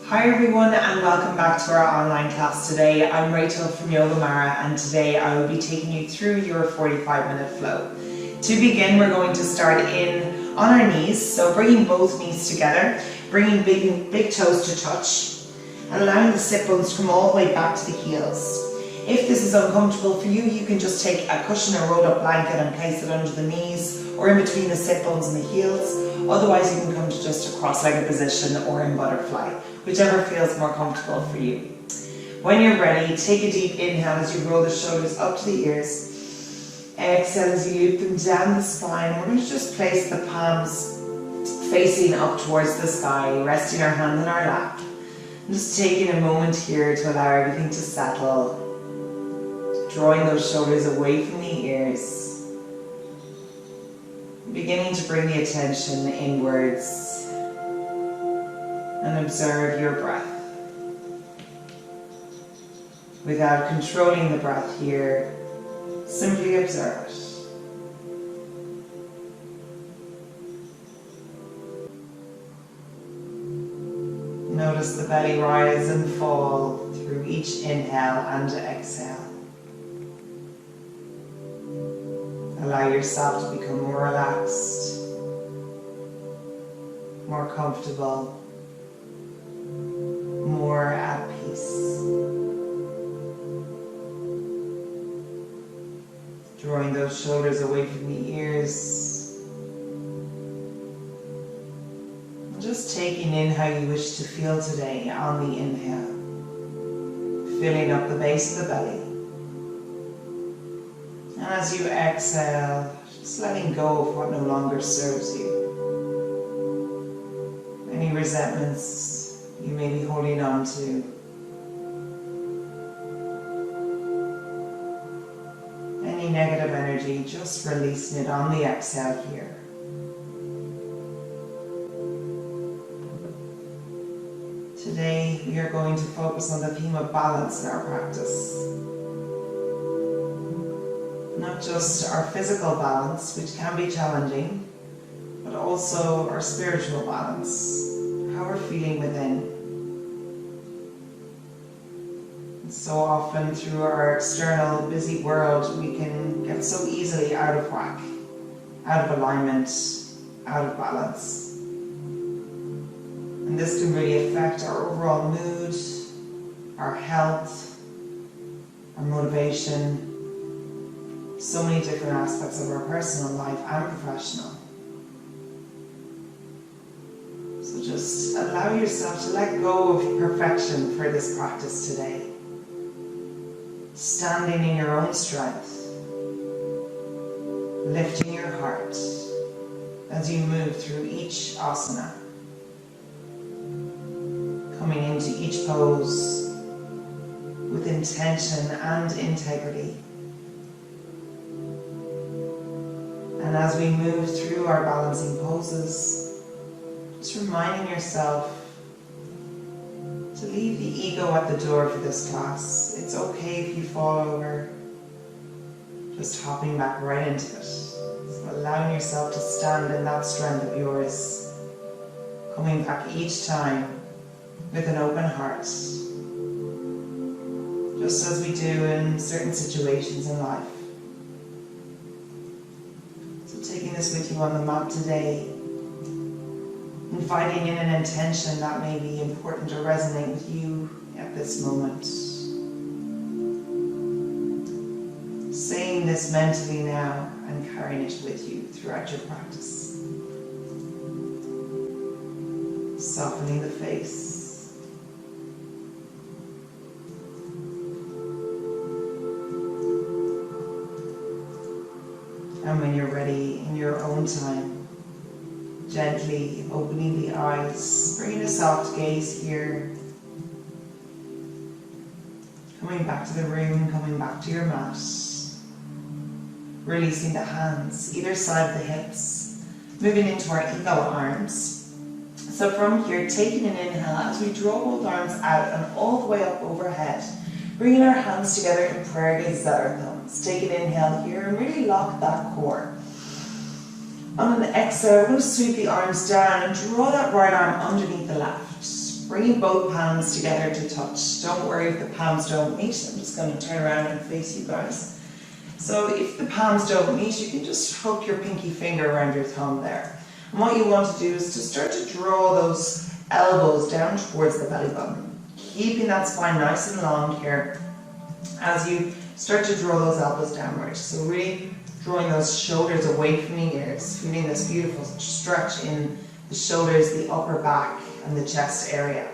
Hi everyone and welcome back to our online class today. I'm Rachel from Yoga Mara and today I will be taking you through your 45-minute flow. To begin, we're going to start on our knees, so bringing both knees together, bringing big toes to touch and allowing the sit bones to come all the way back to the heels. If this is uncomfortable for you, you can just take a cushion or rolled up blanket and place it under the knees or in between the sit bones and the heels. Otherwise you can come to just a cross-legged position or in butterfly, whichever feels more comfortable for you. When you're ready, take a deep inhale as you roll the shoulders up to the ears. Exhale as you loop them down the spine. We're going to just place the palms facing up towards the sky, resting our hands in our lap. And just taking a moment here to allow everything to settle. Drawing those shoulders away from the ears. Beginning to bring the attention inwards. And observe your breath. Without controlling the breath here, simply observe it. Notice the belly rise and fall through each inhale and exhale. Allow yourself to become more relaxed, more comfortable, more at peace. Drawing those shoulders away from the ears. And just taking in how you wish to feel today on the inhale. Filling up the base of the belly. And as you exhale, just letting go of what no longer serves you. Any resentments you may be holding on to. Any negative energy, just releasing it on the exhale here. Today we are going to focus on the theme of balance in our practice. Not just our physical balance, which can be challenging, but also our spiritual balance, how we're feeling within. And so often through our external busy world, we can get so easily out of whack, out of alignment, out of balance. And this can really affect our overall mood, our health, our motivation, so many different aspects of our personal life and professional. So just allow yourself to let go of perfection for this practice today. Standing in your own strength, lifting your heart as you move through each asana. Coming into each pose with intention and integrity. And as we move through our balancing poses, just reminding yourself to leave the ego at the door for this class. It's okay if you fall over, just hopping back right into it. So allowing yourself to stand in that strength of yours, coming back each time with an open heart, just as we do in certain situations in life. Taking this with you on the mat today, inviting in an intention that may be important or resonate with you at this moment. Saying this mentally now and carrying it with you throughout your practice. Softening the face. And when you're ready, in your own time, gently opening the eyes, bringing a soft gaze here. Coming back to the room, coming back to your mat. Releasing the hands, either side of the hips. Moving into our eagle arms. So from here, taking an inhale as we draw both arms out and all the way up overhead. Bringing our hands together in prayer, gaze at our thumbs. Take an inhale here and really lock that core. On an exhale, we're going to sweep the arms down and draw that right arm underneath the left. Bringing both palms together to touch. Don't worry if the palms don't meet. I'm just going to turn around and face you guys. So if the palms don't meet, you can just hook your pinky finger around your thumb there. And what you want to do is to start to draw those elbows down towards the belly button. Keeping that spine nice and long here as you start to draw those elbows downwards. So really drawing those shoulders away from the ears, feeling this beautiful stretch in the shoulders, the upper back, and the chest area.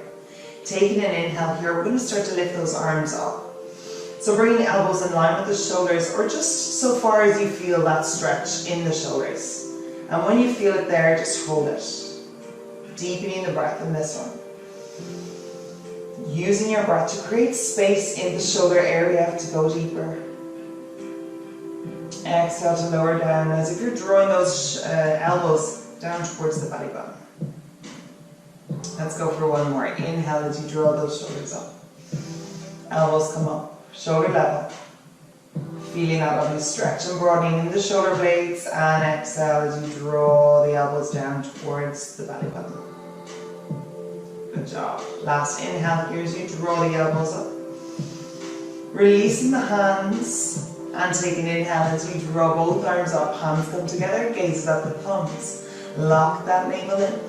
Taking an inhale here, we're going to start to lift those arms up. So bringing the elbows in line with the shoulders, or just so far as you feel that stretch in the shoulders. And when you feel it there, just hold it. Deepening the breath in this one. Using your breath to create space in the shoulder area to go deeper. Exhale to lower down as if you're drawing those elbows down towards the belly button. Let's go for one more. Inhale as you draw those shoulders up. Elbows come up, shoulder level. Feeling that lovely stretch and broadening in the shoulder blades, and exhale as you draw the elbows down towards the belly button. Good job. Last inhale here as you draw the elbows up. Releasing the hands and taking an inhale as you draw both arms up, hands come together, gazes at the thumbs. Lock that navel in.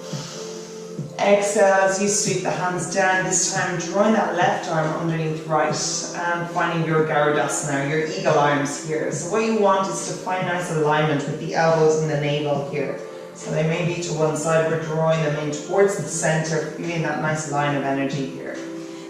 Exhale as you sweep the hands down, this time drawing that left arm underneath right and finding your Garudasana, your eagle arms here. So what you want is to find nice alignment with the elbows and the navel here. So they may be to one side, we're drawing them in towards the center, feeling that nice line of energy here.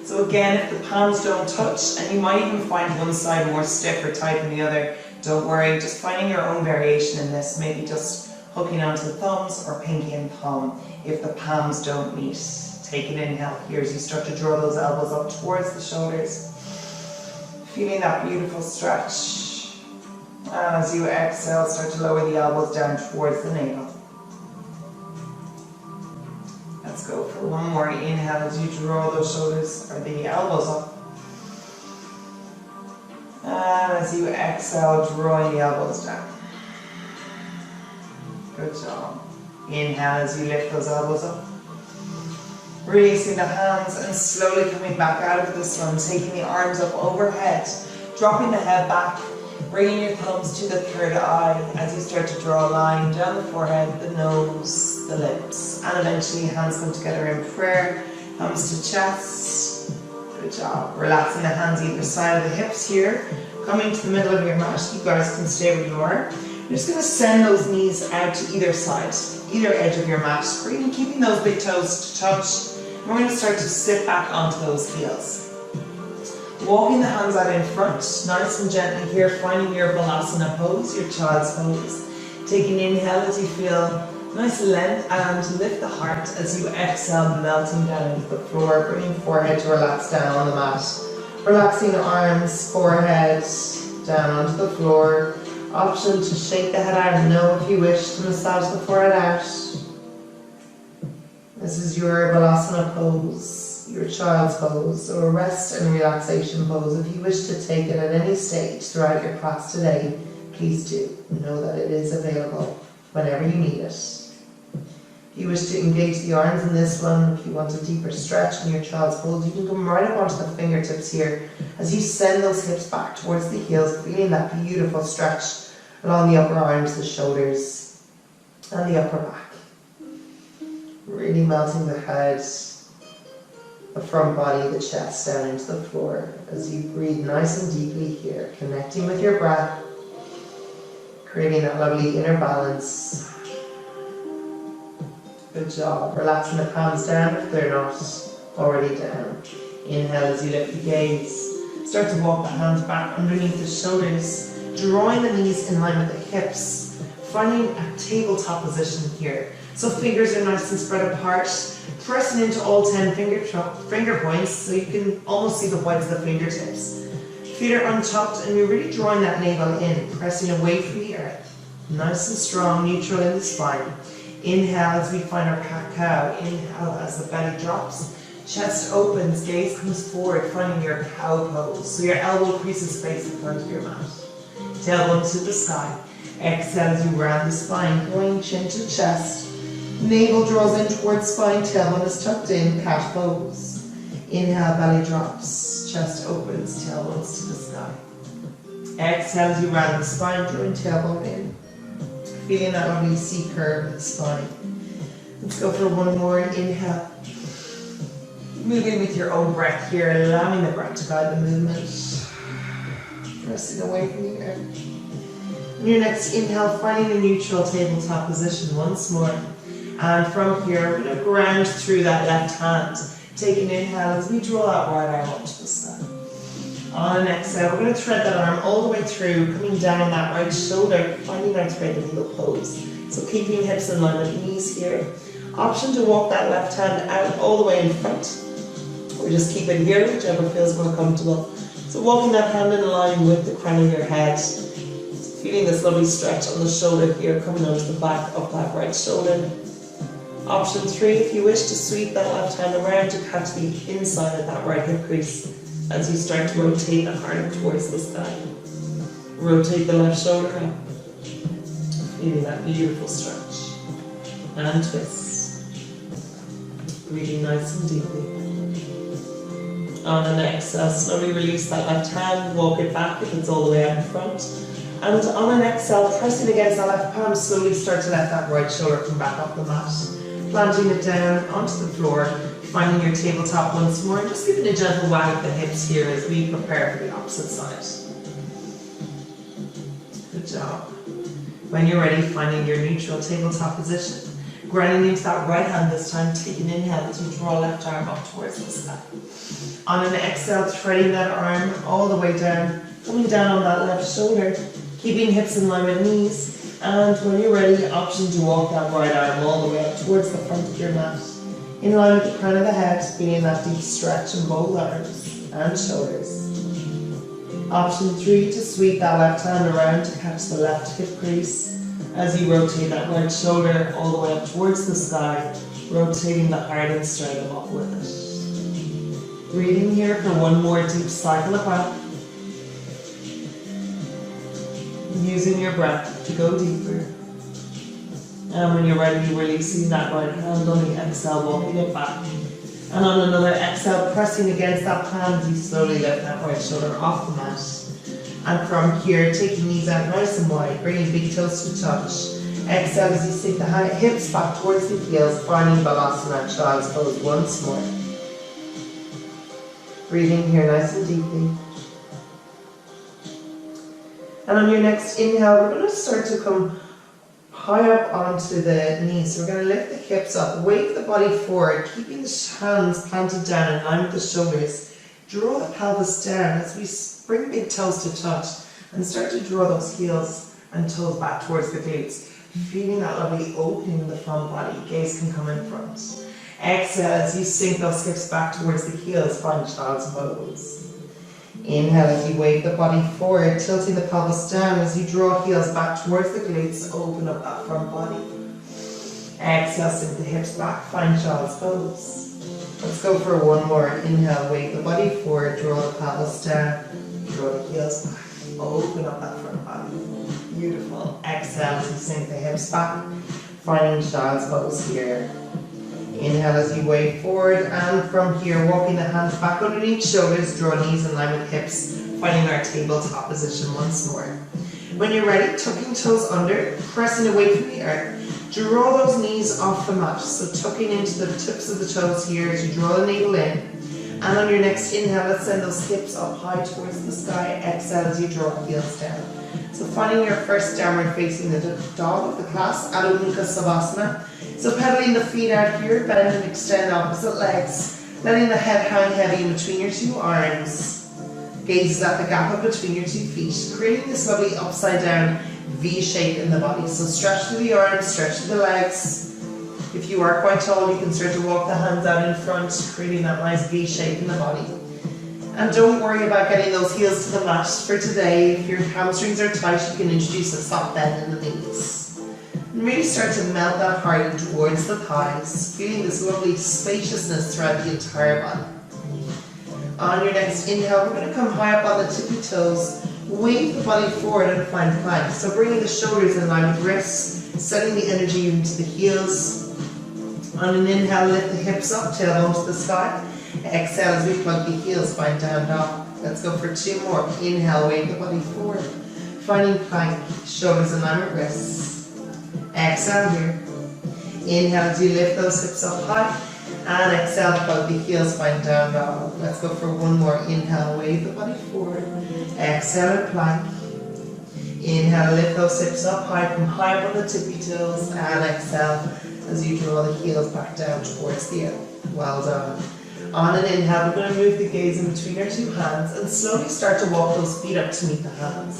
So again, if the palms don't touch, and you might even find one side more stiff or tight than the other, don't worry, just finding your own variation in this, maybe just hooking onto the thumbs or pinky and thumb if the palms don't meet. Take an inhale here as you start to draw those elbows up towards the shoulders. Feeling that beautiful stretch. And as you exhale, start to lower the elbows down towards the navel. Let's go for one more inhale as you draw those shoulders or the elbows up. And as you exhale, drawing the elbows down. Good job. Inhale as you lift those elbows up. Releasing the hands and slowly coming back out of this one, taking the arms up overhead, dropping the head back, bringing your thumbs to the third eye as you start to draw a line down the forehead, the nose, the lips, and eventually hands come together in prayer, thumbs to chest. Good job. Relaxing the hands either side of the hips here, coming to the middle of your mat. You guys can stay where you are. You're just going to send those knees out to either side, either edge of your mat, keeping those big toes to touch. And we're going to start to sit back onto those heels. Walking the hands out in front, nice and gently here, finding your Balasana pose, your child's pose. Taking an inhale as you feel nice length and lift the heart as you exhale, melting down into the floor, bringing forehead to relax down on the mat. Relaxing arms, forehead, down onto the floor. Option to shake the head out, no if you wish to massage the forehead out. This is your Balasana pose, your child's pose, or rest and relaxation pose. If you wish to take it at any stage throughout your class today, please do. Know that it is available whenever you need it. If you wish to engage the arms in this one, if you want a deeper stretch in your child's pose, you can come right up onto the fingertips here as you send those hips back towards the heels, feeling that beautiful stretch along the upper arms, the shoulders, and the upper back. Really melting the head, the front body, the chest down into the floor as you breathe nice and deeply here, connecting with your breath, creating that lovely inner balance. Good job. Relaxing the palms down if they're not already down. Inhale as you lift the gaze. Start to walk the hands back underneath the shoulders, drawing the knees in line with the hips, finding a tabletop position here. So fingers are nice and spread apart, pressing into all 10 finger points so you can almost see the whites of the fingertips. Feet are untucked and you're really drawing that navel in, pressing away from the earth. Nice and strong, neutral in the spine. Inhale as we find our cat-cow. Inhale as the belly drops. Chest opens, gaze comes forward, finding your cow pose. So your elbow creases face in front of your mat. Tailbone to the sky. Exhale as you round the spine, going chin to chest. Navel draws in towards spine, tailbone is tucked in, cat pose. Inhale, belly drops, chest opens, tailbones to the sky. Exhale as you round the spine, drawing tailbone in. Feeling that lovely C curve in the spine. Let's go for one more inhale. Moving with your own breath here, allowing the breath to guide the movement. Resting away from the earth. On your next inhale, finding a neutral tabletop position once more. And from here, we're going to ground through that left hand. Take an inhale as we draw that right arm up to the sky. On an exhale, we're going to thread that arm all the way through, coming down on that right shoulder, finding our thread the needle pose. So keeping hips in line with knees here. Option to walk that left hand out all the way in front. Or just keep it here, whichever feels more comfortable. So walking that hand in line with the crown of your head. Feeling this lovely stretch on the shoulder here, coming onto the back of that right shoulder. Option 3, if you wish to sweep that left hand around to catch the inside of that right hip crease as you start to rotate the heart towards the sky. Rotate the left shoulder up. Feeling that beautiful stretch. And twist. Breathing nice and deeply. On an exhale, slowly release that left hand, walk it back if it's all the way out in front. And on an exhale, pressing against that left palm, slowly start to let that right shoulder come back up the mat. Planting it down onto the floor, finding your tabletop once more, and just giving a gentle wag of the hips here as we prepare for the opposite side. Good job. When you're ready, finding your neutral tabletop position. Grounding into that right hand this time, take an inhale as you draw left arm up towards the sky. On an exhale, threading that arm all the way down, coming down on that left shoulder, keeping hips in line with knees. And when you're ready, option to walk that right arm all the way up towards the front of your mat. In line with the crown of the head, feeling that deep stretch in both arms and shoulders. Option 3, to sweep that left hand around to catch the left hip crease as you rotate that right shoulder all the way up towards the sky, rotating the heart and sternum up with it. Breathing here for one more deep cycle of breath. Using your breath to go deeper. And when you're ready, releasing that right hand on the exhale, walking it back. And on another exhale, pressing against that palm as you slowly lift that right shoulder off the mat. And from here, taking knees out nice and wide, bringing big toes to touch. Exhale as you sink the hips back towards the heels, finding Balasana, Child's Pose once more. Breathing here nice and deeply. And on your next inhale, we're going to start to come high up onto the knees. So we're going to lift the hips up, wake the body forward, keeping the hands planted down in line with the shoulders. Draw the pelvis down as we bring big toes to touch and start to draw those heels and toes back towards the glutes. Feeling that lovely opening in the front body, gaze can come in front. Exhale as you sink those hips back towards the heels, find Child's Pose. Inhale as you wave the body forward, tilting the pelvis down as you draw heels back towards the glutes, open up that front body. Exhale, sink the hips back, find Child's Pose. Let's go for one more. Inhale, wave the body forward, draw the pelvis down, draw the heels back, open up that front body. Beautiful. Exhale as you sink the hips back, finding Child's Pose here. Inhale as you wave forward, and from here, walking the hands back underneath shoulders, draw knees in line with hips, finding our tabletop position once more. When you're ready, tucking toes under, pressing away from the earth, draw those knees off the mat, so tucking into the tips of the toes here as you draw the navel in. And on your next inhale, let's send those hips up high towards the sky. Exhale as you draw heels down. So finding your first downward facing the dog of the class, Adho Mukha Savasana. So pedaling the feet out here, bend and extend opposite legs, letting the head hang heavy in between your two arms. Gaze at the gap up between your two feet, creating this lovely upside down V shape in the body. So stretch through the arms, stretch through the legs. If you are quite tall, you can start to walk the hands out in front, creating that nice V shape in the body. And don't worry about getting those heels to the mat for today. If your hamstrings are tight, you can introduce a soft bend in the knees. And really start to melt that heart in towards the thighs, feeling this lovely spaciousness throughout the entire body. On your next inhale, we're going to come high up on the tippy toes, wave the body forward and find plank. So bringing the shoulders in line with wrists, sending the energy into the heels, On an inhale, lift the hips up, tailbone to the sky. Exhale as we plug the heels, find down dog. Let's go for 2 more. Inhale, wave the body forward. Finding plank, shoulders in line with wrists. Exhale here. Inhale as you lift those hips up high. And exhale, plug the heels, find down dog. Let's go for 1 more. Inhale, wave the body forward. Exhale and plank. Inhale, lift those hips up high, come high up on the tippy toes. And exhale as you draw the heels back down towards the earth. Well done. On an inhale, we're going to move the gaze in between our 2 hands and slowly start to walk those feet up to meet the hands.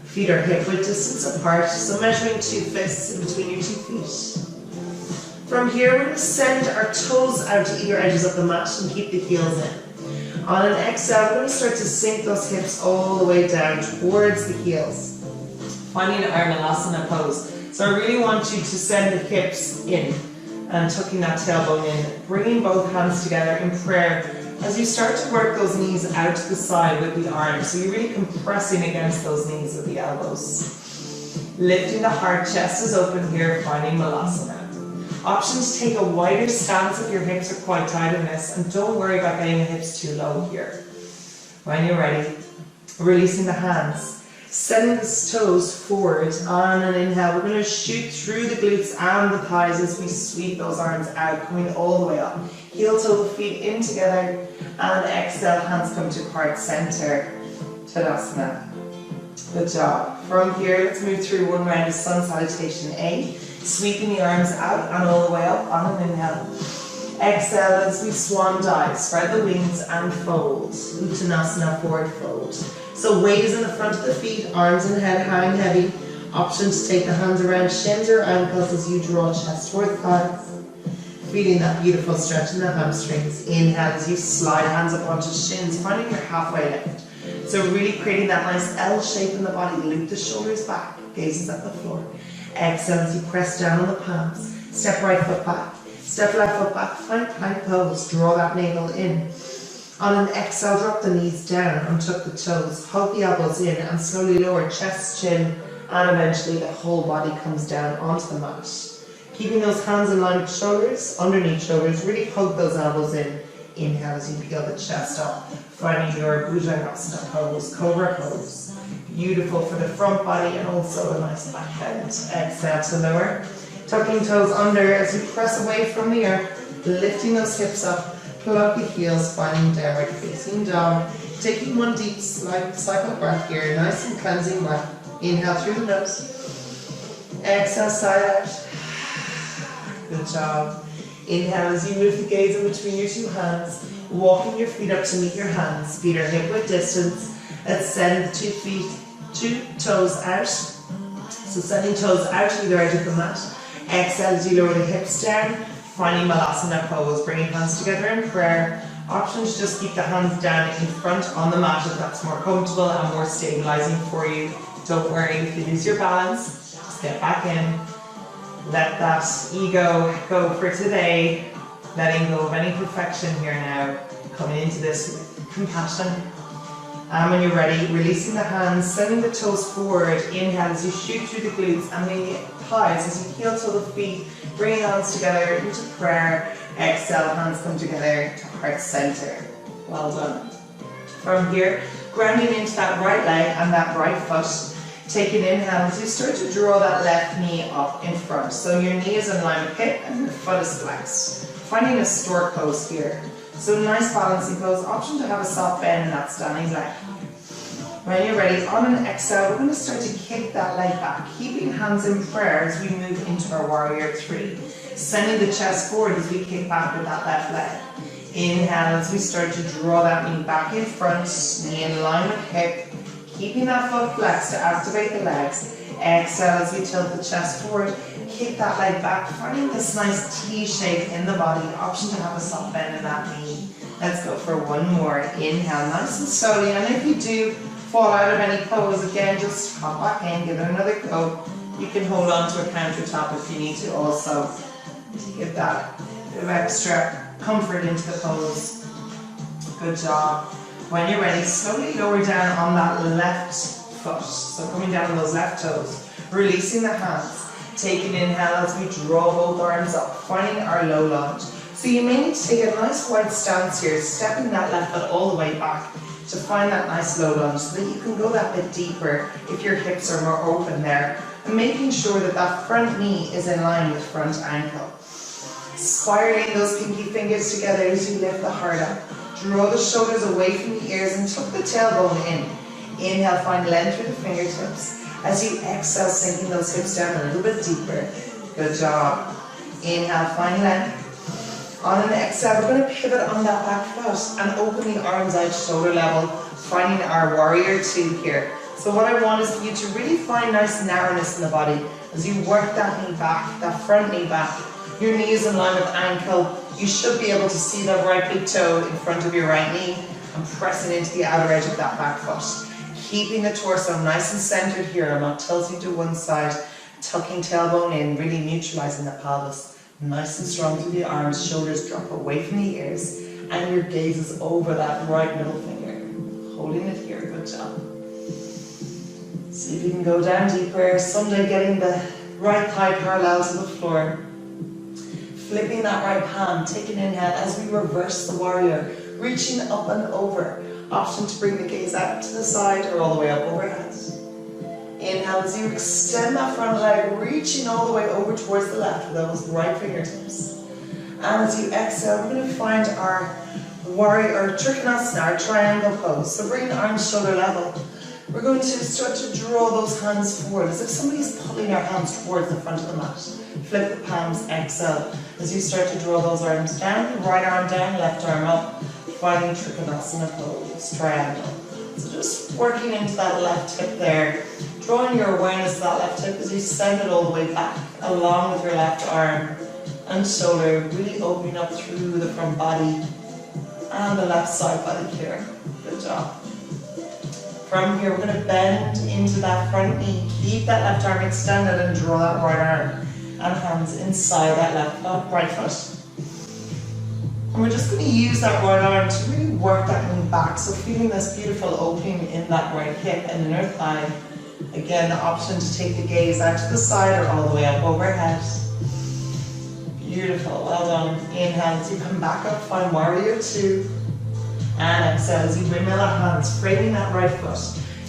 Feet are hip width distance apart, so measuring 2 fists in between your 2 feet. From here, we're going to send our toes out to either edges of the mat and keep the heels in. On an exhale, we're going to start to sink those hips all the way down towards the heels. Finding an Armalasana pose. So I really want you to send the hips in and tucking that tailbone in, bringing both hands together in prayer as you start to work those knees out to the side with the arms. So you're really compressing against those knees with the elbows. Lifting the heart, chest is open here, finding Malasana. Option to take a wider stance if your hips are quite tight in this, and don't worry about getting the hips too low here. When you're ready, releasing the hands. Sending the toes forward. On an inhale, we're going to shoot through the glutes and the thighs as we sweep those arms out, coming all the way up. Heel toe the feet in together, and exhale, hands come to heart center. Tadasana. Good job. From here, let's move through 1 round of sun salutation A. Sweeping the arms out and all the way up on an inhale. Exhale as we swan dive. Spread the wings and fold. Uttanasana, forward fold. So weight is in the front of the feet, arms and head hang heavy. Option to take the hands around shins or ankles as you draw chest toward thighs. Feeling that beautiful stretch in the hamstrings. Inhale as you slide hands up onto shins, finding your halfway lift. So really creating that nice L shape in the body. Loop the shoulders back, gazes at the floor. Exhale as you press down on the palms. Step right foot back. Step left foot back. Find plank pose. Draw that navel in. On an exhale, drop the knees down and tuck the toes. Hug the elbows in and slowly lower chest, chin, and eventually the whole body comes down onto the mat. Keeping those hands in line with shoulders, underneath shoulders. Really hug those elbows in. Inhale as you peel the chest up. Finding your Bhujangasana pose, Cobra pose. Beautiful for the front body and also a nice back bend. Exhale to lower. Tucking toes under as you press away from the earth. Lifting those hips up. Plug the heels, finding downward facing dog. Taking 1 deep cycle breath here. Nice and cleansing breath. Inhale through the nose. Exhale, side out. Good job. Inhale as you move the gaze in between your 2 hands. Walking your feet up to meet your hands. Feet are hip width distance. Let's send the 2 toes out. So sending toes out to either edge of the mat. Exhale as you lower the hips down. Finding Malasana pose. Bringing hands together in prayer. Option to just keep the hands down in front on the mat if that's more comfortable and more stabilizing for you. Don't worry if you lose your balance. Just get back in. Let that ego go for today. Letting go of any perfection here now. Coming into this with compassion. And when you're ready, releasing the hands, sending the toes forward. Inhale as you shoot through the glutes and the thighs as you heel toe the feet. Bringing hands together into prayer. Exhale, hands come together to heart center. Well done. From here, grounding into that right leg and that right foot. Take an inhale as you start to draw that left knee up in front. So your knee is in line with hip and your foot is flexed. Finding a stork pose here. So nice balancing pose. Option to have a soft bend in that standing leg. When you're ready, on an exhale, we're going to start to kick that leg back. Keeping hands in prayer as we move into our warrior 3. Sending the chest forward as we kick back with that left leg. Inhale as we start to draw that knee back in front. Knee in line with hip. Keeping that foot flexed to activate the legs. Exhale as we tilt the chest forward. Kick that leg back, finding this nice T shape in the body. Option to have a soft bend in that knee. Let's go for 1 more. Inhale, nice and slowly. And if you do fall out of any pose, again, just hop back in, give it another go. You can hold on to a countertop if you need to also to give that bit of extra comfort into the pose. Good job. When you're ready, slowly lower down on that left foot. So coming down on those left toes. Releasing the hands. Take an inhale as we draw both arms up, finding our low lunge. So you may need to take a nice wide stance here, stepping that left foot all the way back to find that nice low lunge so that you can go that bit deeper if your hips are more open there. And making sure that that front knee is in line with front ankle. Spiraling those pinky fingers together as you lift the heart up. Draw the shoulders away from the ears and tuck the tailbone in. Inhale, find length through the fingertips. As you exhale, sinking those hips down a little bit deeper. Good job. Inhale, find length. On an exhale, we're going to pivot on that back foot and open the arms out shoulder level, finding our warrior two here. So what I want is for you to really find nice narrowness in the body as you work that knee back, that front knee back. Your knee is in line with ankle. You should be able to see that right big toe in front of your right knee and pressing into the outer edge of that back foot. Keeping the torso nice and centered here. I'm not tilting to one side, tucking tailbone in, really neutralizing the pelvis. Nice and strong through the arms, shoulders drop away from the ears, and your gaze is over that right middle finger. Holding it here, good job. See if you can go down deeper, someday getting the right thigh parallel to the floor. Flipping that right palm, take an inhale as we reverse the warrior, reaching up and over. Option to bring the gaze out to the side or all the way up overhead. Inhale as you extend that front leg, reaching all the way over towards the left with those right fingertips. And as you exhale, we're going to find our warrior, or Trikonasana, our triangle pose. So bring the arms shoulder level. We're going to start to draw those hands forward as if somebody's pulling our hands towards the front of the mat. Flip the palms, exhale. As you start to draw those arms down, right arm down, left arm up, finding Trikonasana pose, triangle. So just working into that left hip there, drawing your awareness to that left hip as you send it all the way back, along with your left arm and shoulder, really opening up through the front body and the left side body here. Good job. From here, we're going to bend into that front knee. Keep that left arm extended and draw that right arm and hands inside that left foot, right foot. And we're just going to use that right arm to really work that knee back. So feeling this beautiful opening in that right hip and inner thigh. Again, the option to take the gaze out to the side or all the way up overhead. Beautiful, well done. Inhale as you come back up, find warrior two. And exhale as you windmill our hands, framing that right foot.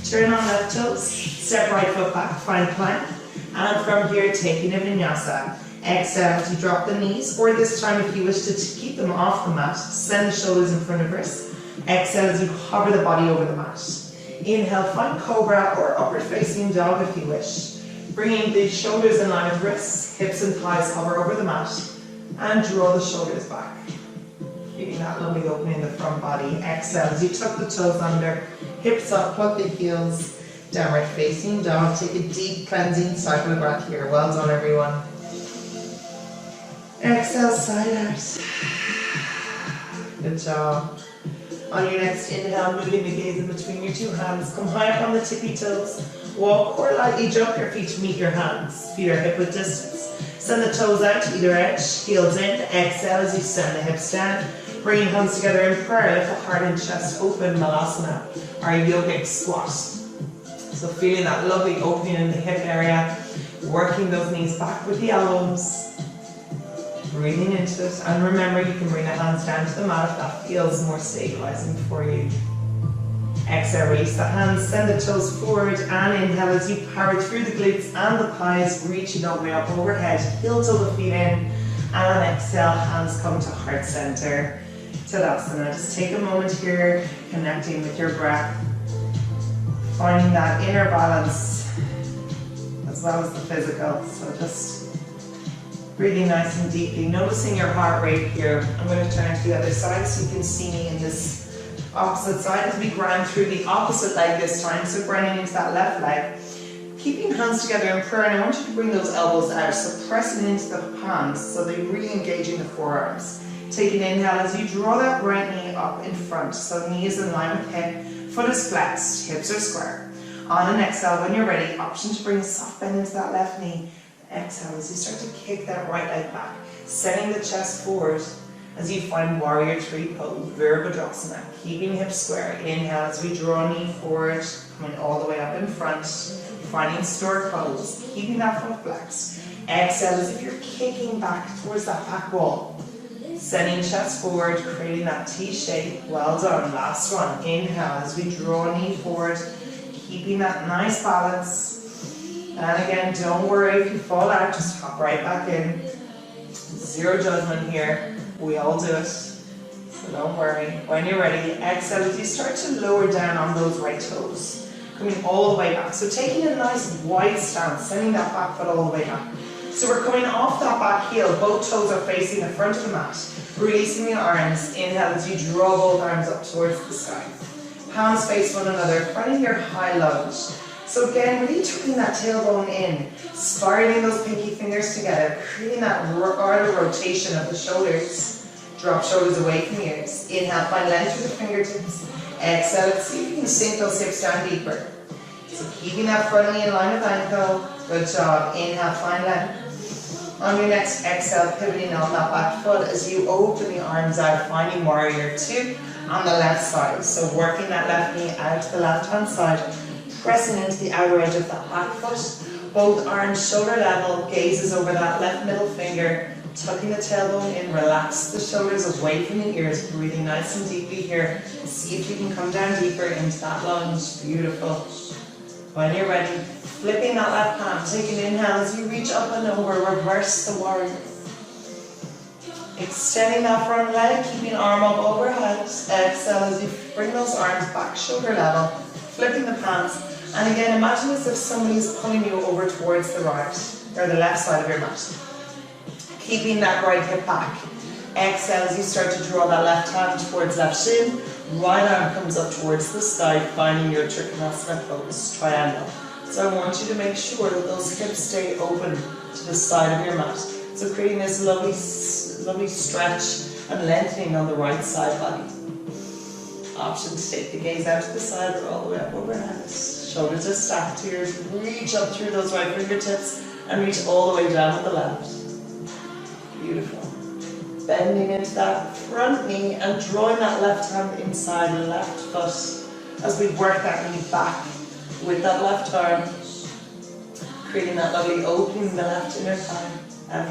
Turn on left toes, step right foot back, find plank. And from here, taking a vinyasa. Exhale as you drop the knees, or this time if you wish to keep them off the mat, send the shoulders in front of us. Exhale as you hover the body over the mat. Inhale, find cobra or upward facing dog if you wish. Bringing the shoulders in line with wrists, hips and thighs hover over the mat. And draw the shoulders back. Keeping that lovely opening in the front body. Exhale as you tuck the toes under, hips up, plug the heels, downward facing dog. Take a deep cleansing cycle of breath here. Well done, everyone. Exhale, side out. Good job. On your next inhale, moving the gaze in between your two hands. Come high up on the tippy toes. Walk or lightly jump your feet to meet your hands. Feet are hip width distance. Send the toes out to either edge, heels in. Exhale as you send the hips down. Bringing hands together in prayer, lift the heart and chest open, Malasana, our yogic squat. So feeling that lovely opening in the hip area, working those knees back with the elbows. Breathing into it, and remember you can bring the hands down to the mat if that feels more stabilizing for you. Exhale, release the hands, send the toes forward, and inhale as you power through the glutes and the thighs, reaching all the way up overhead, heel toe the feet in, and exhale, hands come to heart center. Tadasana. Just take a moment here, connecting with your breath, finding that inner balance as well as the physical. So just breathing nice and deeply, noticing your heart rate here. I'm going to turn to the other side so you can see me in this opposite side as we grind through the opposite leg this time. So grinding into that left leg. Keeping hands together in prayer, and I want you to bring those elbows out. So pressing into the palms so they're really engaging the forearms. Take an inhale as you draw that right knee up in front. So knee is in line with hip, foot is flexed, hips are square. On an exhale, when you're ready, option to bring a soft bend into that left knee. Exhale as you start to kick that right leg back, sending the chest forward as you find warrior three pose, Virabhadrasana, keeping hips square. Inhale as we draw knee forward, coming all the way up in front, finding stork pose, keeping that foot flexed. Exhale as if you're kicking back towards that back wall. Sending chest forward, creating that T shape. Well done. Last one. Inhale as we draw knee forward, keeping that nice balance. And again, don't worry if you fall out, just hop right back in. Zero judgment here. We all do it. So don't worry. When you're ready, exhale as you start to lower down on those right toes. Coming all the way back. So taking a nice wide stance, sending that back foot all the way back. So we're coming off that back heel. Both toes are facing the front of the mat. Releasing the arms. Inhale as you draw both arms up towards the sky. Palms face one another, finding your high lunge. So again, really tucking that tailbone in, spiraling those pinky fingers together, creating that order rotation of the shoulders. Drop shoulders away from the ears. Inhale, find length through the fingertips. Exhale, let's see if you can sink those hips down deeper. So keeping that front knee in line with ankle. Good job. Inhale, find length. On your next exhale, pivoting on that back foot as you open the arms out, finding warrior two on the left side. So working that left knee out to the left hand side, pressing into the outer edge of that back foot. Both arms shoulder level, gazes over that left middle finger, tucking the tailbone in, relax the shoulders away from the ears, breathing nice and deeply here. See if you can come down deeper into that lunge. Beautiful. When you're ready, flipping that left palm, take an inhale as you reach up and over, reverse the warrior. Extending that front leg, keeping arm up overhead. Exhale as you bring those arms back shoulder level, flipping the palms. And again, imagine as if somebody's pulling you over towards the right, or the left side of your mat. Keeping that right hip back. Exhale as you start to draw that left hand towards left shin. Right arm comes up towards the sky, finding your Trikonasana pose, triangle. So I want you to make sure that those hips stay open to the side of your mat. So creating this lovely stretch and lengthening on the right side body. Option to take the gaze out to the side or all the way up overhead. Shoulders are stacked here. Reach up through those right fingertips and reach all the way down with the left. Beautiful. Bending into that front knee and drawing that left hand inside the left foot as we work that knee back with that left arm. Creating that lovely opening in the left inner thigh. And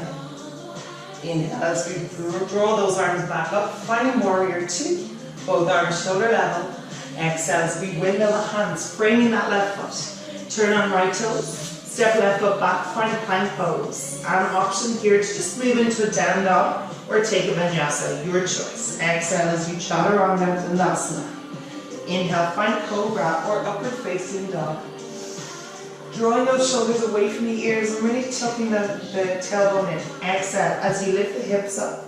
inhale as we draw those arms back up, finding warrior two. Both arms shoulder level. Exhale as we windmill the hands, framing that left foot. Turn on right toes. Step left foot back, find a plank pose. And an option here to just move into a down dog or take a vinyasa, your choice. Exhale as you chaturanga down to Dandasana. Inhale, find cobra or upward facing dog. Drawing those shoulders away from the ears and really tucking the tailbone in. Exhale as you lift the hips up,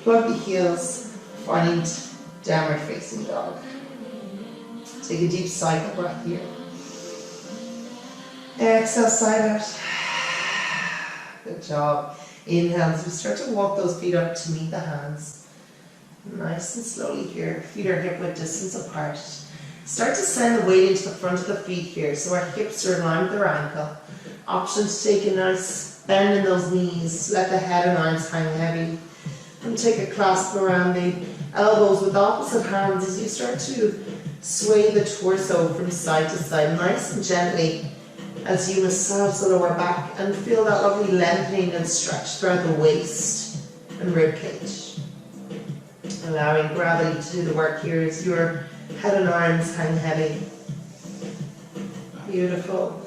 plug the heels, finding downward facing dog. Take a deep cycle breath here. Exhale, side out. Good job. Inhale as we start to walk those feet up to meet the hands. Nice and slowly here. Feet are hip width distance apart. Start to send the weight into the front of the feet here so our hips are in line with our ankle. Option to take a nice bend in those knees. Let the head and arms hang heavy. And take a clasp around the elbows with opposite hands as you start to sway the torso from side to side, nice and gently, as you massage the lower back and feel that lovely lengthening and stretch throughout the waist and rib cage. Allowing gravity to do the work here as your head and arms hang heavy. Beautiful.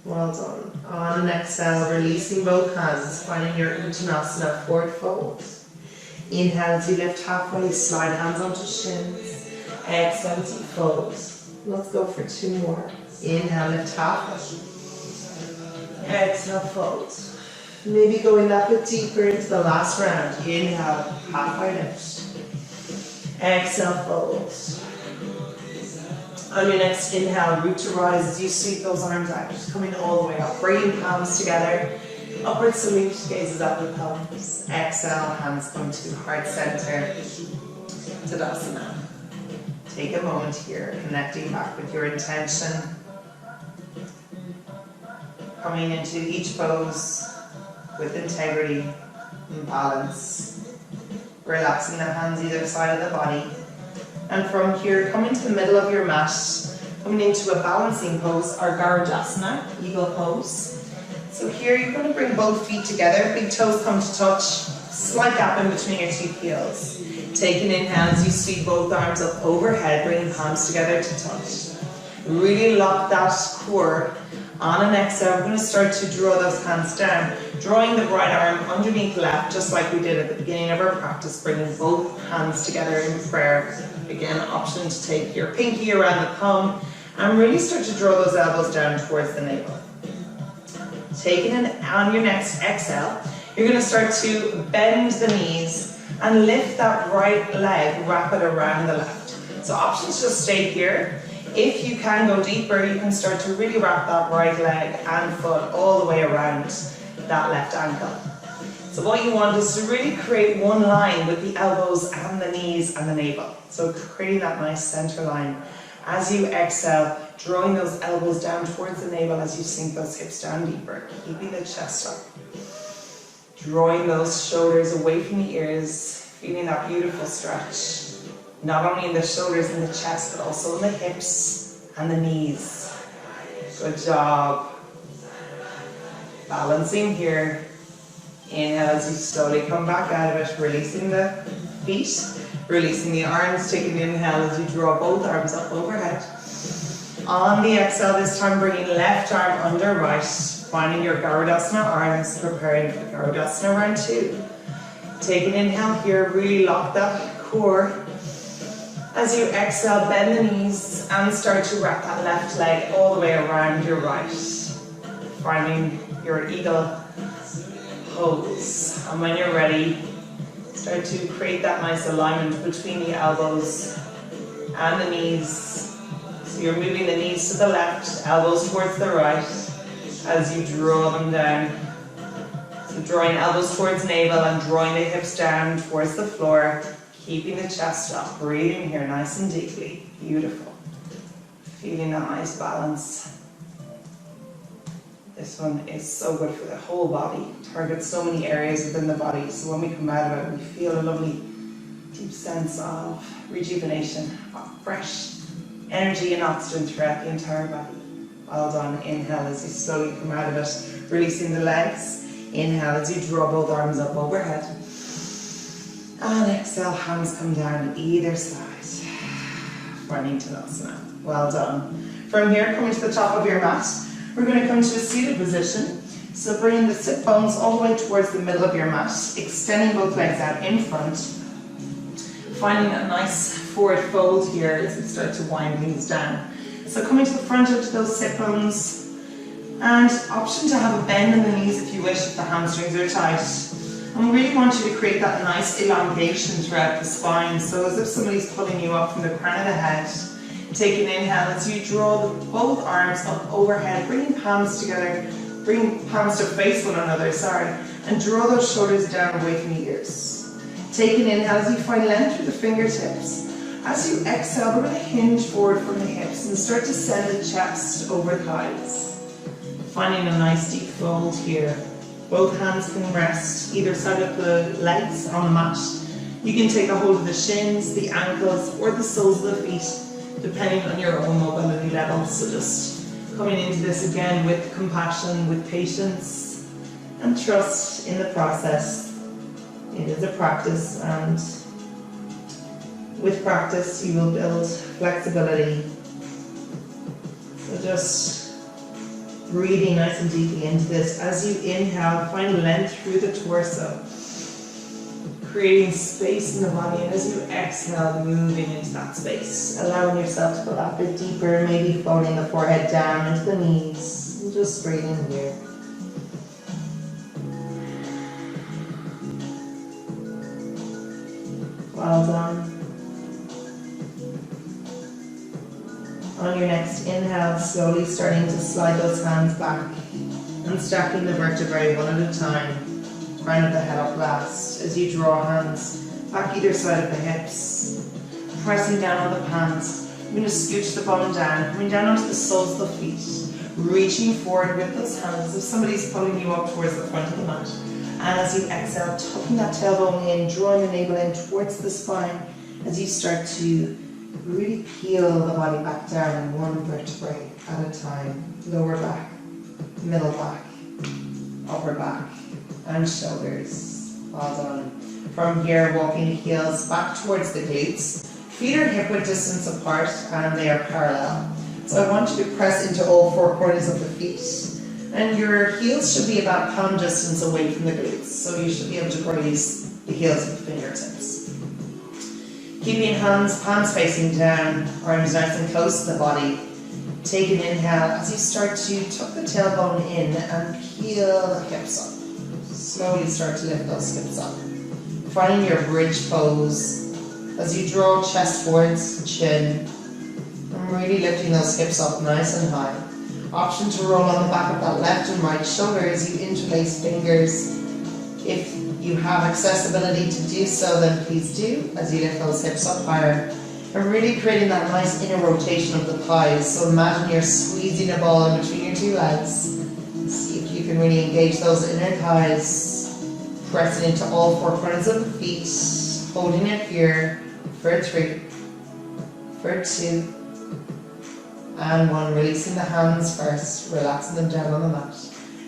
Well done. On an exhale, releasing both hands, finding your Uttanasana, forward fold. Inhale as you lift halfway, slide hands onto shins. Exhale as you fold. Let's go for two more. Inhale, lift halfway. Exhale, fold. Maybe going that bit deeper into the last round. Inhale, halfway lift. Exhale, fold. On your next inhale, root to rise as you sweep those arms out, coming all the way up. Bringing palms together. Upward salute, gazes up with palms. Exhale, hands come to heart center. Tadasana. Take a moment here, connecting back with your intention. Coming into each pose with integrity and balance. Relaxing the hands either side of the body. And from here, coming to the middle of your mat, Coming into a balancing pose, our Garudasana, eagle pose. So here you're going to bring both feet together, big toes come to touch, slight gap in between your 2 heels. Take an inhale as you sweep both arms up overhead, bringing palms together to touch. Really lock that core. On an exhale, we're going to start to draw those hands down, drawing the right arm underneath the left, just like we did at the beginning of our practice, bringing both hands together in prayer. Again, option to take your pinky around the thumb and really start to draw those elbows down towards the navel. Taking it on your next exhale, you're going to start to bend the knees and lift that right leg, wrap it around the left. So options just stay here. If you can go deeper, you can start to really wrap that right leg and foot all the way around that left ankle. So what you want is to really create one line with the elbows and the knees and the navel. So creating that nice center line. As you exhale, drawing those elbows down towards the navel as you sink those hips down deeper, keeping the chest up. Drawing those shoulders away from the ears, feeling that beautiful stretch. Not only in the shoulders and the chest, but also in the hips and the knees. Good job. Balancing here. Inhale as you slowly come back out of it, releasing the feet, releasing the arms, taking an inhale as you draw both arms up overhead. On the exhale this time, bringing left arm under right, finding your Garudasana arms, preparing for Garudasana round 2. Take an inhale here, really lock that core. As you exhale, bend the knees and start to wrap that left leg all the way around your right. Finding your eagle pose. And when you're ready, start to create that nice alignment between the elbows and the knees. So you're moving the knees to the left, elbows towards the right as you draw them down. So drawing elbows towards navel and drawing the hips down towards the floor. Keeping the chest up, breathing here nice and deeply. Beautiful. Feeling that nice balance. This one is so good for the whole body. Targets so many areas within the body. So when we come out of it, we feel a lovely deep sense of rejuvenation, of fresh energy and oxygen throughout the entire body. Well done. Inhale as you slowly come out of it, releasing the legs. Inhale as you draw both arms up overhead. And exhale, hands come down either side. Running Tadasana. Well done. From here, coming to the top of your mat, we're going to come to a seated position. So bringing the sit bones all the way towards the middle of your mat, extending both legs out in front. Finding a nice forward fold here as we start to wind things down. So coming to the front of those sit bones, and option to have a bend in the knees if you wish, if the hamstrings are tight. And we really want you to create that nice elongation throughout the spine, so as if somebody's pulling you up from the crown of the head. Take an inhale as you draw both arms up overhead, bringing palms together, bring palms to face one another, and draw those shoulders down away from the ears. Take an inhale as you find length through the fingertips. As you exhale, we're going to hinge forward from the hips and start to send the chest over the thighs. Finding a nice deep fold here. Both hands can rest either side of the legs on the mat. You can take a hold of the shins, the ankles, or the soles of the feet, depending on your own mobility level. So just coming into this again with compassion, with patience, and trust in the process. It is a practice, and with practice you will build flexibility. So just breathing nice and deeply into this. As you inhale, find length through the torso, creating space in the body, and as you exhale, moving into that space, allowing yourself to go that bit deeper, maybe folding the forehead down into the knees, and just breathing here. Well done. On your next inhale, slowly starting to slide those hands back and stacking the vertebrae one at a time. Crown of the head up last as you draw hands back either side of the hips. Pressing down on the palms. You're going to scooch the bum down, coming down onto the soles of the feet. Reaching forward with those hands as if somebody's pulling you up towards the front of the mat. And as you exhale, tucking that tailbone in, drawing the navel in towards the spine as you start to Really peel the body back down one vertebrae at a time. Lower back, middle back, upper back, and shoulders. Well done. From here, walking heels back towards the glutes. Feet are hip width distance apart and they are parallel. So I want you to press into all four corners of the feet. And your heels should be about palm distance away from the glutes. So you should be able to graze the heels with the fingertips. Keeping hands, palms facing down, arms nice and close to the body. Take an inhale as you start to tuck the tailbone in and peel the hips up. Slowly start to lift those hips up. Finding your bridge pose as you draw chest towards chin. And really lifting those hips up nice and high. Option to roll on the back of that left and right shoulder as you interlace fingers. If you have accessibility to do so, then please do as you lift those hips up higher. And really creating that nice inner rotation of the thighs. So imagine you're squeezing a ball in between your two legs. See if you can really engage those inner thighs. Pressing into all four corners of the feet. Holding it here for 3, for 2, and 1. Releasing the hands first, relaxing them down on the mat.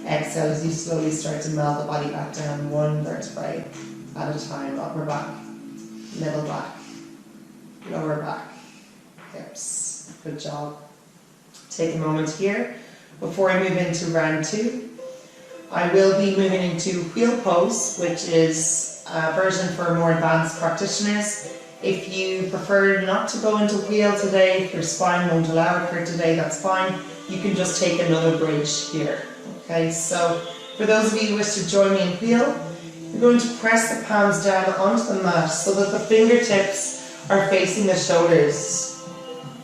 Exhale as you slowly start to melt the body back down one vertebrae at a time. Upper back, middle back, lower back, hips. Good job. Take a moment here before I move into round 2. I will be moving into wheel pose, which is a version for more advanced practitioners. If you prefer not to go into wheel today, if your spine won't allow it for today, that's fine. You can just take another bridge here. Okay, so for those of you who wish to join me in wheel, you're going to press the palms down onto the mat so that the fingertips are facing the shoulders.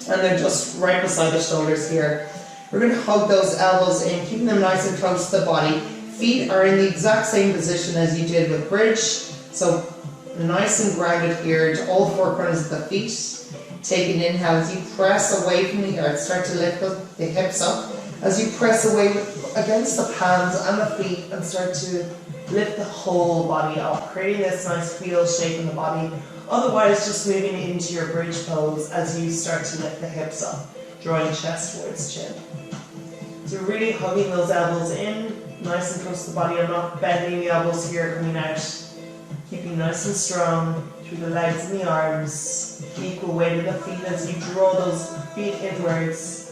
And they're just right beside the shoulders here. We're going to hug those elbows in, keeping them nice and close to the body. Feet are in the exact same position as you did with bridge. So nice and grounded here to all four corners of the feet. Take an inhale as you press away from the earth. Start to lift the hips up. As you press away against the palms and the feet and start to lift the whole body up. Creating this nice wheel shape in the body. Otherwise, just moving into your bridge pose as you start to lift the hips up. Drawing chest towards chin. So really hugging those elbows in, nice and close to the body. I'm not bending the elbows here, coming out. Keeping nice and strong through the legs and the arms. Equal weight in the feet as you draw those feet inwards.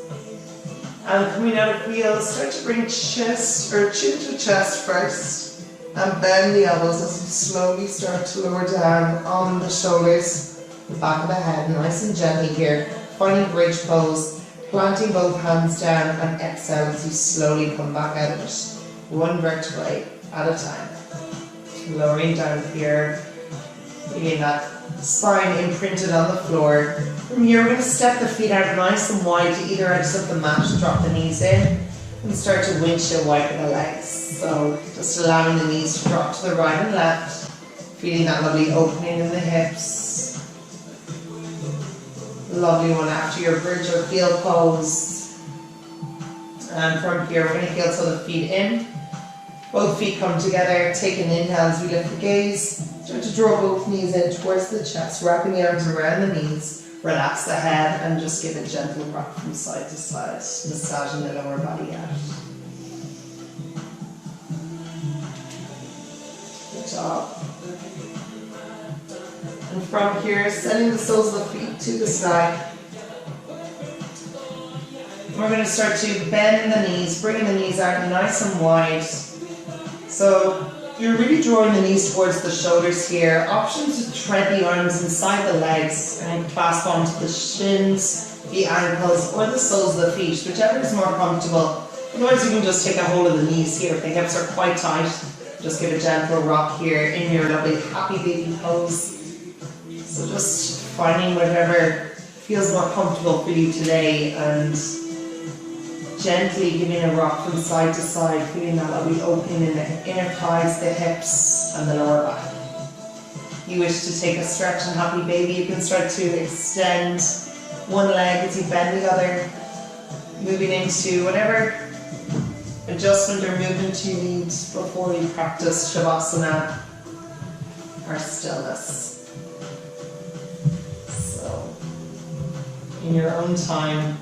And coming out of wheels, start to bring chest or chin to chest first. And bend the elbows as you slowly start to lower down on the shoulders, the back of the head, nice and gently here. Finding bridge pose, planting both hands down and exhale as you slowly come back out of it. One vertebrae at a time. Lowering down here, feeling that spine imprinted on the floor. From here we're going to step the feet out nice and wide to either edges of the mat, drop the knees in and start to windshield wiper the legs. So just allowing the knees to drop to the right and left, feeling that lovely opening in the hips. Lovely one after your bridge or wheel pose. And from here we're going to heel toe the feet in. Both feet come together, take an inhale as we lift the gaze. Start to draw both knees in towards the chest, wrapping the arms around the knees. Relax the head and just give a gentle rock from side to side, massaging the lower body out. Good job. And from here, sending the soles of the feet to the side. We're going to start to bend the knees, bringing the knees out nice and wide. So you're really drawing the knees towards the shoulders here. Option to thread the arms inside the legs and clasp onto the shins, the ankles, or the soles of the feet, whichever is more comfortable. Otherwise you can just take a hold of the knees here. If the hips are quite tight, just give a gentle rock here in your lovely happy baby pose. So just finding whatever feels more comfortable for you today and gently giving a rock from side to side, feeling that lovely opening in the inner thighs, the hips and the lower back. You wish to take a stretch and happy baby, you can start to extend one leg as you bend the other, moving into whatever adjustment or movement you need before you practice Shavasana or stillness. So In your own time,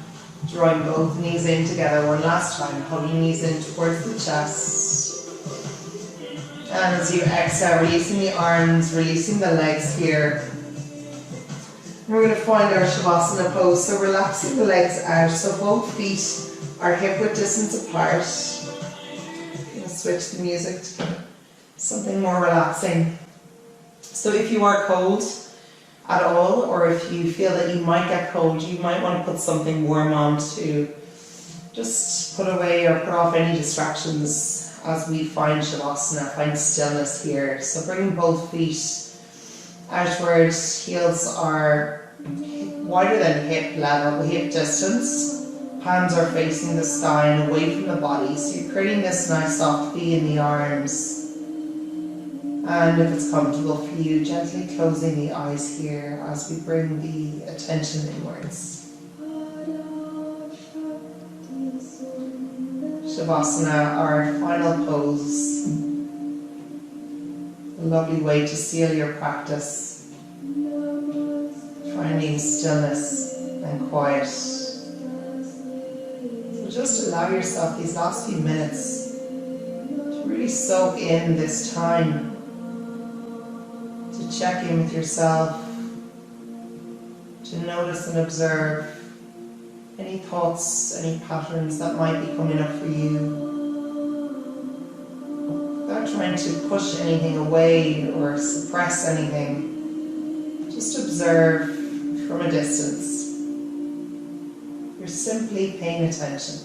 drawing both knees in together one last time, hugging knees in towards the chest. And as you exhale, releasing the arms, releasing the legs here. We're going to find our Shavasana pose, so relaxing the legs out, so both feet are hip width distance apart. I'm going to switch the music to something more relaxing. So if you are cold at all, or if you feel that you might get cold, you might want to put something warm on to just put away or put off any distractions as we find Shavasana, find stillness here. So bringing both feet outward, heels are wider than hip level, hip distance. Hands are facing the sky and away from the body. So you're creating this nice soft V in the arms. And if it's comfortable for you, gently closing the eyes here as we bring the attention inwards. Shavasana, our final pose. A lovely way to seal your practice. Finding stillness and quiet. So just allow yourself these last few minutes to really soak in this time. To check in with yourself. To notice and observe any thoughts, any patterns that might be coming up for you. Without trying to push anything away or suppress anything. Just observe from a distance. You're simply paying attention.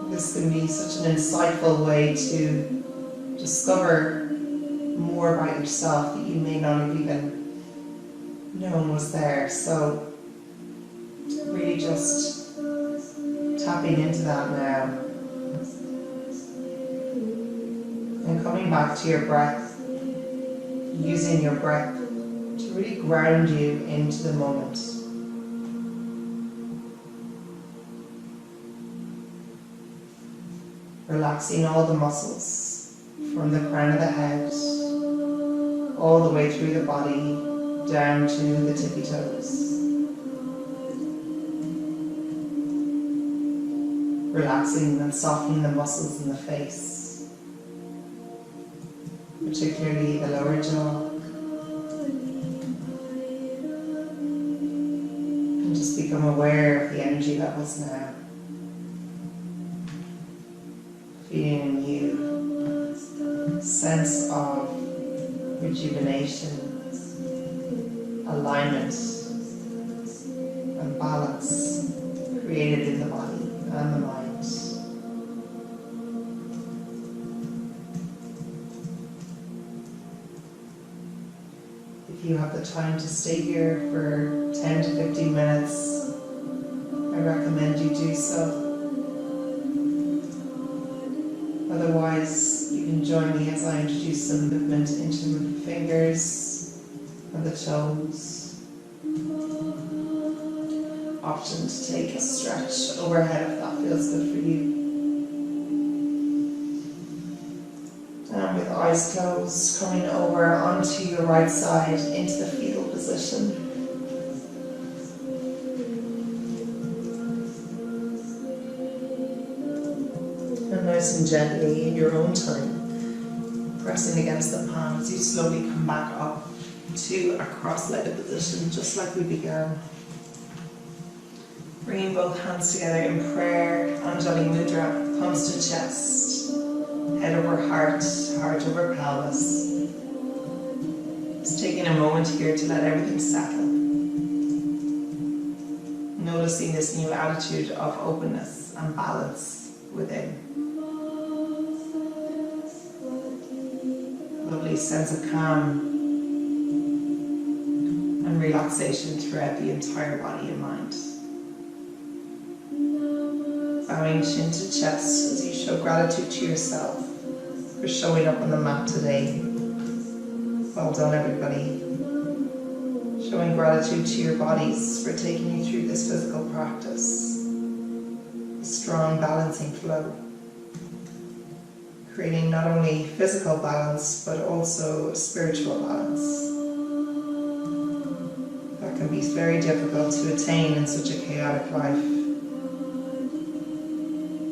This can be such an insightful way to discover more about yourself that you may not have even known was there. So really just tapping into that now. And coming back to your breath, using your breath to really ground you into the moment. Relaxing all the muscles from the crown of the head all the way through the body down to the tippy toes. Relaxing and softening the muscles in the face, particularly the lower jaw. And just become aware of the energy levels now. Feeling a new sense of rejuvenation, alignment, and balance created in the body and the mind. If you have the time to stay here for 10 to 15 minutes, I recommend you do so. Otherwise, you can join me as I introduce some movement into the fingers and the toes. Option to take a stretch overhead if that feels good for you. And with eyes closed, coming over onto your right side into the fetal position. And nice and gently in your own time, pressing against the palms, you slowly come back up to a cross-legged position, just like we began. Bringing both hands together in prayer, Anjali Mudra, palms to chest, head over heart, heart over pelvis. Just taking a moment here to let everything settle. Noticing this new attitude of openness and balance within. Lovely sense of calm and relaxation throughout the entire body and mind. Bowing chin to chest as you show gratitude to yourself for showing up on the mat today. Well done, everybody. Showing gratitude to your bodies for taking you through this physical practice. A strong balancing flow. Creating not only physical balance, but also spiritual balance. That can peace, very difficult to attain in such a chaotic life.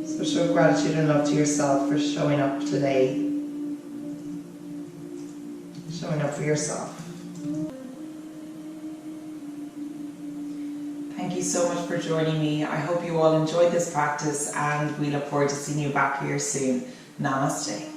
So show gratitude and love to yourself for showing up today. Showing up for yourself. Thank you so much for joining me. I hope you all enjoyed this practice and we look forward to seeing you back here soon. Namaste.